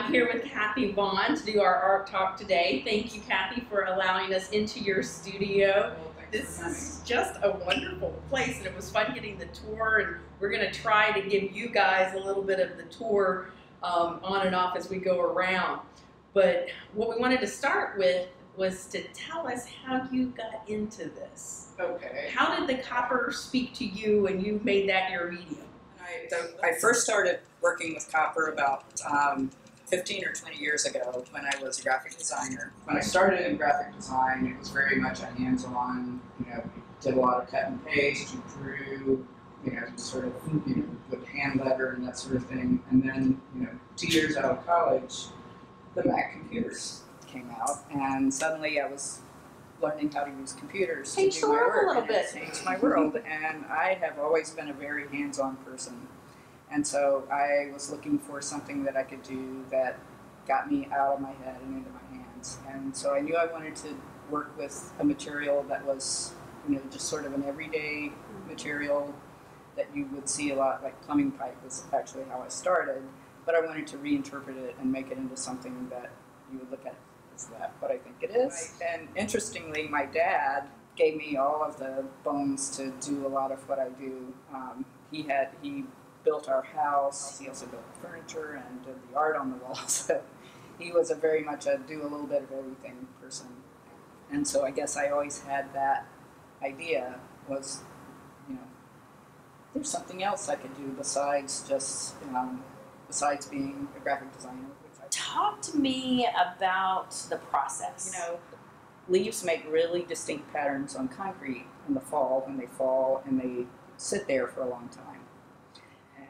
I'm here with Cathy Vaughn to do our art talk today. Thank you, Cathy, for allowing us into your studio. This is just a wonderful place, and it was fun getting the tour, and we're going to try to give you guys a little bit of the tour on and off as we go around. But what we wanted to start with was to tell us how you got into this. Okay. How did the copper speak to you and you made that your medium? I first started working with copper about 15 or 20 years ago when I was a graphic designer. When I started in graphic design, it was very much a hands-on, did a lot of cut and paste, you drew, sort of, with hand letter and that sort of thing. And then, 2 years out of college, the Mac computers came out, and suddenly I was learning how to use computers to do my work. A little bit. It changed my world, and I have always been a very hands-on person. And so I was looking for something that I could do that got me out of my head and into my hands. And so I knew I wanted to work with a material that was, just sort of an everyday material that you would see a lot, like plumbing pipe was actually how I started. But I wanted to reinterpret it and make it into something that you would look at. Is that what I think it is? Right. And interestingly, my dad gave me all of the bones to do a lot of what I do. He built our house. He also built the furniture and did the art on the wall. So he was very much a do a little bit of everything person. And so I guess I always had that idea was, there's something else I could do besides just besides being a graphic designer. Talk to me about the process. Leaves make really distinct patterns on concrete in the fall when they fall, and they sit there for a long time.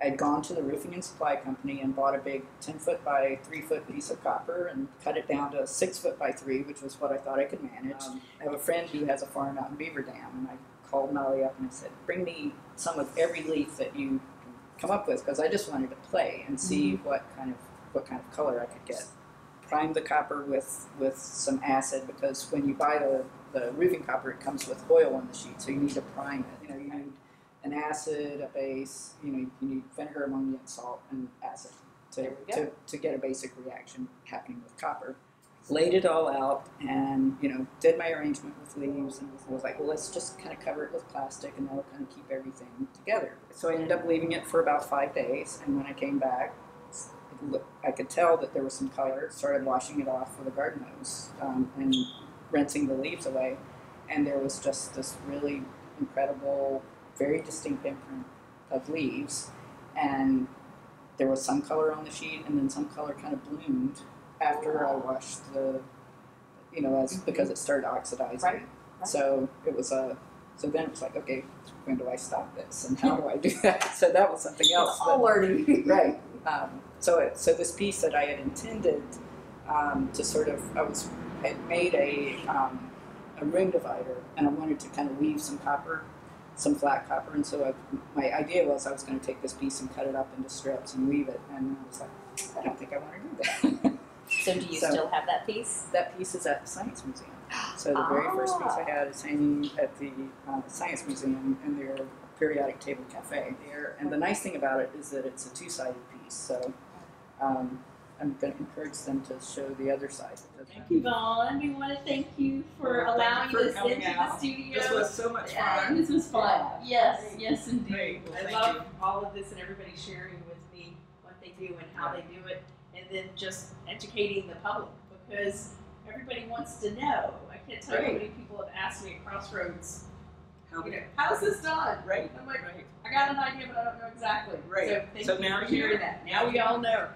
I'd gone to the roofing and supply company and bought a big 10-foot by 3-foot piece of copper and cut it down to 6-foot by 3, which was what I thought I could manage. I have a friend who has a farm out in Beaver Dam, and I called Molly up and I said, bring me some of every leaf that you come up with, because I just wanted to play and see what kind of color I could get. Prime the copper with some acid, because when you buy the roofing copper, it comes with oil on the sheet, so you need to prime it. You need an acid, a base, you need vinegar, ammonia, and salt, and acid to get a basic reaction happening with copper. Laid it all out and, did my arrangement with leaves, and was like, well, let's just kind of cover it with plastic and that'll kind of keep everything together. So I ended up leaving it for about 5 days, and when I came back, I could tell that there was some color. Started washing it off with a garden hose and rinsing the leaves away, and there was just this really incredible, very distinct imprint of leaves, and there was some color on the sheet, and then some color kind of bloomed after I washed because it started oxidizing. Right. So it was so then it was like, okay, when do I stop this, and how do I do that? So that was something else. It's all learning. Right. So this piece that I had intended to sort of, I had made a room divider, and I wanted to kind of weave some flat copper, and so my idea was I was going to take this piece and cut it up into strips and weave it, and I was like, I don't think I want to do that. So do you still have that piece? That piece is at the Science Museum. So the very first piece I had is hanging at the Science Museum in their periodic table cafe there. And the nice thing about it is that it's a two-sided piece. So I'm going to encourage them to show the other side. Thank you, Vaughn. We want to thank you for allowing us into the studio. This was so much fun. This was fun. Yes, yes, indeed. Well, I love all of this and everybody sharing with me what they do and how they do it, and then just educating the public, because everybody wants to know. I can't tell you how many people have asked me at Crossroads, how's this done? Right. I'm like, I got an idea, but I don't know exactly. Right. So thank you for sharing that. Now we all know.